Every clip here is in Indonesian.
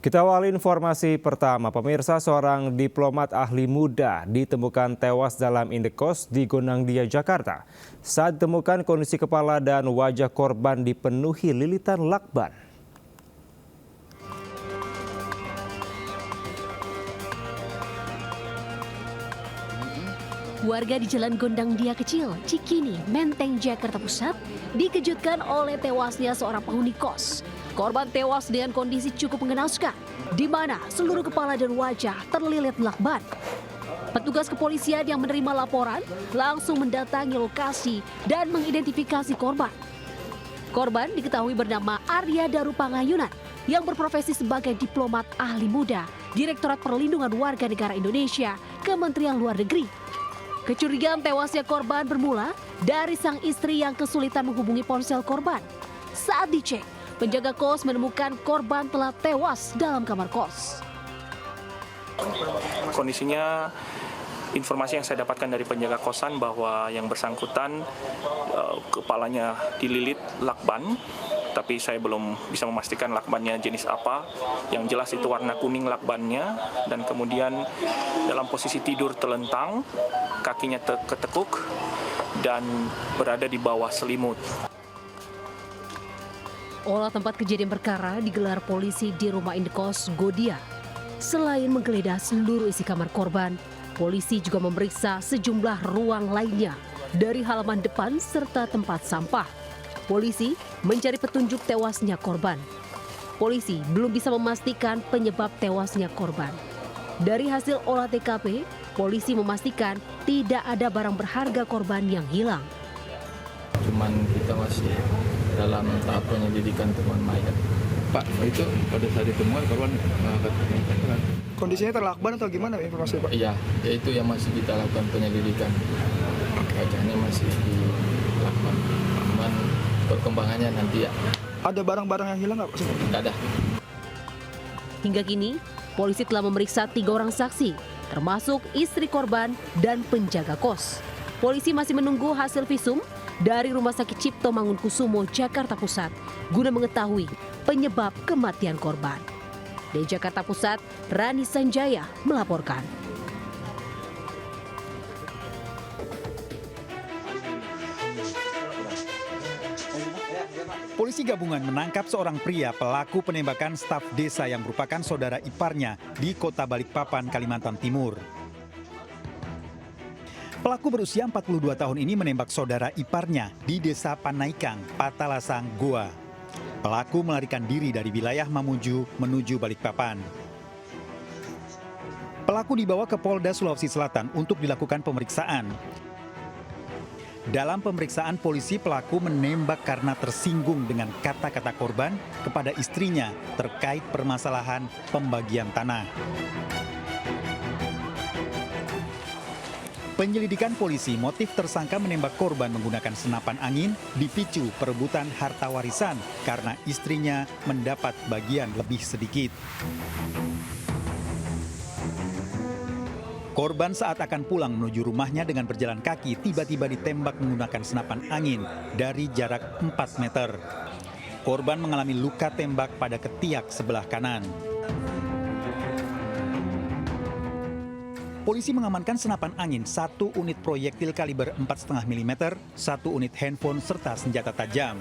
Kita awali informasi pertama. Pemirsa, seorang diplomat ahli muda ditemukan tewas dalam indekos di Gondangdia, Jakarta. Saat ditemukan, kondisi kepala dan wajah korban dipenuhi lilitan lakban. Warga di Jalan Gondangdia Kecil, Cikini, Menteng, Jakarta Pusat dikejutkan oleh tewasnya seorang penghuni kos. Korban tewas dengan kondisi cukup mengenaskan, di mana seluruh kepala dan wajah terlilit lakban. Petugas kepolisian yang menerima laporan langsung mendatangi lokasi dan mengidentifikasi korban. Korban diketahui bernama Arya Daru Pangayunan yang berprofesi sebagai diplomat ahli muda, Direktorat Perlindungan Warga Negara Indonesia, Kementerian Luar Negeri. Kecurigaan tewasnya korban bermula dari sang istri yang kesulitan menghubungi ponsel korban. Saat dicek, penjaga kos menemukan korban telah tewas dalam kamar kos. Kondisinya, informasi yang saya dapatkan dari penjaga kosan bahwa yang bersangkutan kepalanya dililit lakban, tapi saya belum bisa memastikan lakbannya jenis apa. Yang jelas itu warna kuning lakbannya, dan kemudian dalam posisi tidur telentang, kakinya ketekuk dan berada di bawah selimut. Olah tempat kejadian perkara digelar polisi di rumah indekos Godia. Selain menggeledah seluruh isi kamar korban, polisi juga memeriksa sejumlah ruang lainnya dari halaman depan serta tempat sampah. Polisi mencari petunjuk tewasnya korban. Polisi belum bisa memastikan penyebab tewasnya korban. Dari hasil olah TKP, polisi memastikan tidak ada barang berharga korban yang hilang. Cuman kita masih dalam tahap penyelidikan temuan mayat. Pak, itu pada saat ditemukan korban kan? Kondisinya terlakban atau gimana informasi Pak? Iya, itu yang masih kita lakukan penyelidikan. Wajahnya masih dilakban. Cuman perkembangannya nanti ya. Ada barang-barang yang hilang nggak Pak? Tidak ada. Hingga kini, polisi telah memeriksa 3 orang saksi, termasuk istri korban dan penjaga kos. Polisi masih menunggu hasil visum dari Rumah Sakit Cipto Mangunkusumo, Jakarta Pusat, guna mengetahui penyebab kematian korban. Dari Jakarta Pusat, Rani Sanjaya melaporkan. Polisi gabungan menangkap seorang pria pelaku penembakan staf desa yang merupakan saudara iparnya di Kota Balikpapan, Kalimantan Timur. Pelaku berusia 42 tahun ini menembak saudara iparnya di Desa Panaikang, Patalasang, Goa. Pelaku melarikan diri dari wilayah Mamuju menuju Balikpapan. Pelaku dibawa ke Polda Sulawesi Selatan untuk dilakukan pemeriksaan. Dalam pemeriksaan polisi, pelaku menembak karena tersinggung dengan kata-kata korban kepada istrinya terkait permasalahan pembagian tanah. Penyelidikan polisi, motif tersangka menembak korban menggunakan senapan angin dipicu perebutan harta warisan karena istrinya mendapat bagian lebih sedikit. Korban saat akan pulang menuju rumahnya dengan berjalan kaki tiba-tiba ditembak menggunakan senapan angin dari jarak 4 meter. Korban mengalami luka tembak pada ketiak sebelah kanan. Polisi mengamankan senapan angin, 1 unit proyektil kaliber 4,5 mm, 1 unit handphone serta senjata tajam.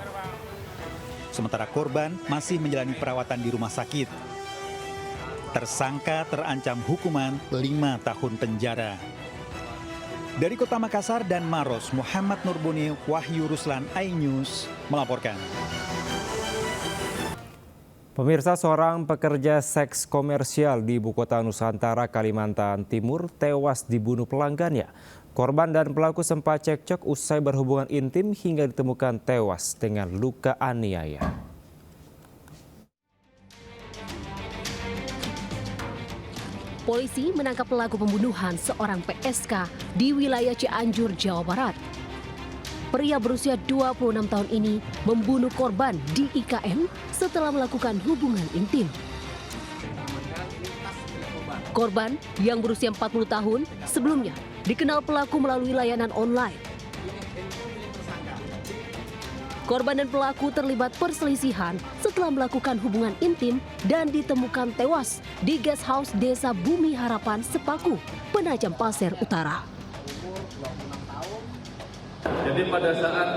Sementara korban masih menjalani perawatan di rumah sakit. Tersangka terancam hukuman 5 tahun penjara. Dari Kota Makassar dan Maros, Muhammad Nurboni, Wahyu Ruslan, iNews melaporkan. Pemirsa, seorang pekerja seks komersial di Ibu Kota Nusantara, Kalimantan Timur tewas dibunuh pelanggannya. Korban dan pelaku sempat cekcok usai berhubungan intim hingga ditemukan tewas dengan luka aniaya. Polisi menangkap pelaku pembunuhan seorang PSK di wilayah Cianjur, Jawa Barat. Pria berusia 26 tahun ini membunuh korban di IKM setelah melakukan hubungan intim. Korban yang berusia 40 tahun sebelumnya dikenal pelaku melalui layanan online. Korban dan pelaku terlibat perselisihan setelah melakukan hubungan intim dan ditemukan tewas di guest house Desa Bumi Harapan, Sepaku, Penajam Pasir Utara. Jadi pada saat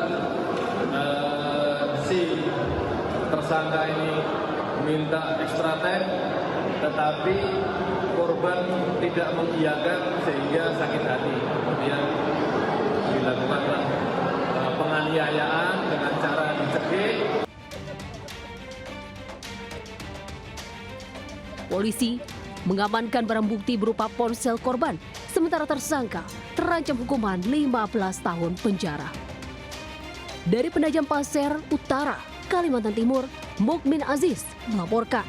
si tersangka ini minta extra time, tetapi korban tidak mengiyakan sehingga sakit hati. Kemudian dilakukanlah penganiayaan dengan cara dicekik. Polisi mengamankan barang bukti berupa ponsel korban, sementara tersangka terancam hukuman 15 tahun penjara. Dari Penajam Pasir Utara, Kalimantan Timur, Mukmin Aziz melaporkan.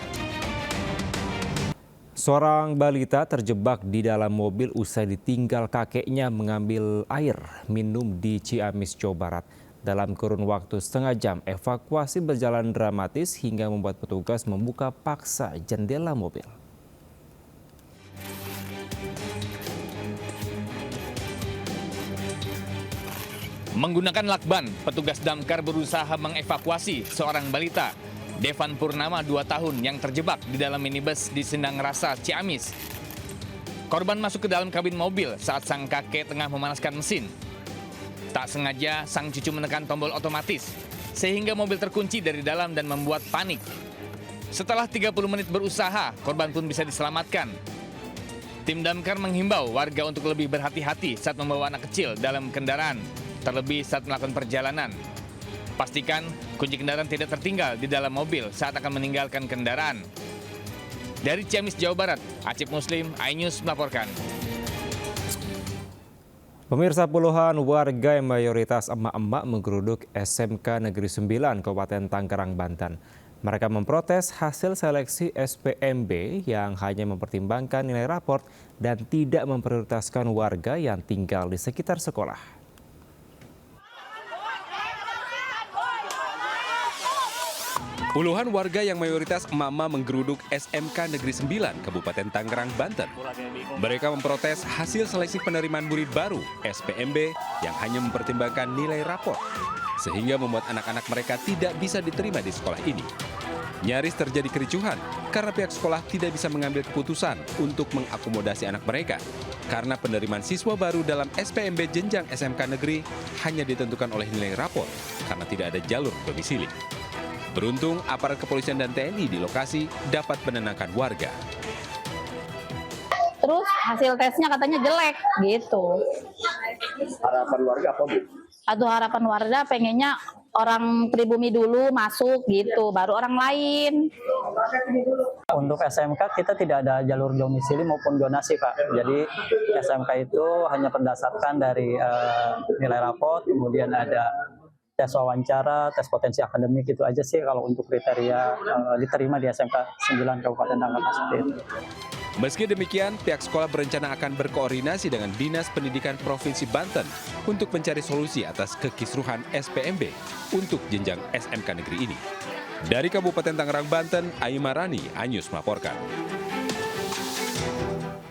Seorang balita terjebak di dalam mobil usai ditinggal kakeknya mengambil air minum di Ciamis, Jawa Barat. Dalam kurun waktu setengah jam, evakuasi berjalan dramatis hingga membuat petugas membuka paksa jendela mobil. Menggunakan lakban, petugas damkar berusaha mengevakuasi seorang balita, Devan Purnama 2 tahun yang terjebak di dalam minibus di Sendang Rasa, Ciamis. Korban masuk ke dalam kabin mobil saat sang kakek tengah memanaskan mesin. Tak sengaja sang cucu menekan tombol otomatis, sehingga mobil terkunci dari dalam dan membuat panik. Setelah 30 menit berusaha, korban pun bisa diselamatkan. Tim damkar menghimbau warga untuk lebih berhati-hati saat membawa anak kecil dalam kendaraan, terlebih saat melakukan perjalanan. Pastikan kunci kendaraan tidak tertinggal di dalam mobil saat akan meninggalkan kendaraan. Dari Ciamis, Jawa Barat, Acip Muslim, iNews melaporkan. Pemirsa, puluhan warga yang mayoritas emak-emak menggeruduk SMK Negeri 9 Kabupaten Tangerang, Banten. Mereka memprotes hasil seleksi SPMB yang hanya mempertimbangkan nilai raport dan tidak memprioritaskan warga yang tinggal di sekitar sekolah. Puluhan warga yang mayoritas emak-emak menggeruduk SMK Negeri 9 Kabupaten Tangerang, Banten. Mereka memprotes hasil seleksi penerimaan murid baru SPMB yang hanya mempertimbangkan nilai raport, sehingga membuat anak-anak mereka tidak bisa diterima di sekolah ini. Nyaris terjadi kericuhan karena pihak sekolah tidak bisa mengambil keputusan untuk mengakomodasi anak mereka, karena penerimaan siswa baru dalam SPMB jenjang SMK Negeri hanya ditentukan oleh nilai raport karena tidak ada jalur domisili. Beruntung, aparat kepolisian dan TNI di lokasi dapat menenangkan warga. Terus hasil tesnya katanya jelek gitu. Harapan warga apa, Bu? Atau harapan warga pengennya orang pribumi dulu masuk gitu, baru orang lain. Untuk SMK kita tidak ada jalur domisili maupun donasi, Pak. Jadi SMK itu hanya berdasarkan dari nilai raport, kemudian ada tes wawancara, tes potensi akademik, itu aja sih kalau untuk kriteria diterima di SMK 9 Kabupaten Tangerang seperti itu. Meski demikian, pihak sekolah berencana akan berkoordinasi dengan Dinas Pendidikan Provinsi Banten untuk mencari solusi atas kekisruhan SPMB untuk jenjang SMK negeri ini. Dari Kabupaten Tangerang, Banten, Ayu Marani, iNews melaporkan.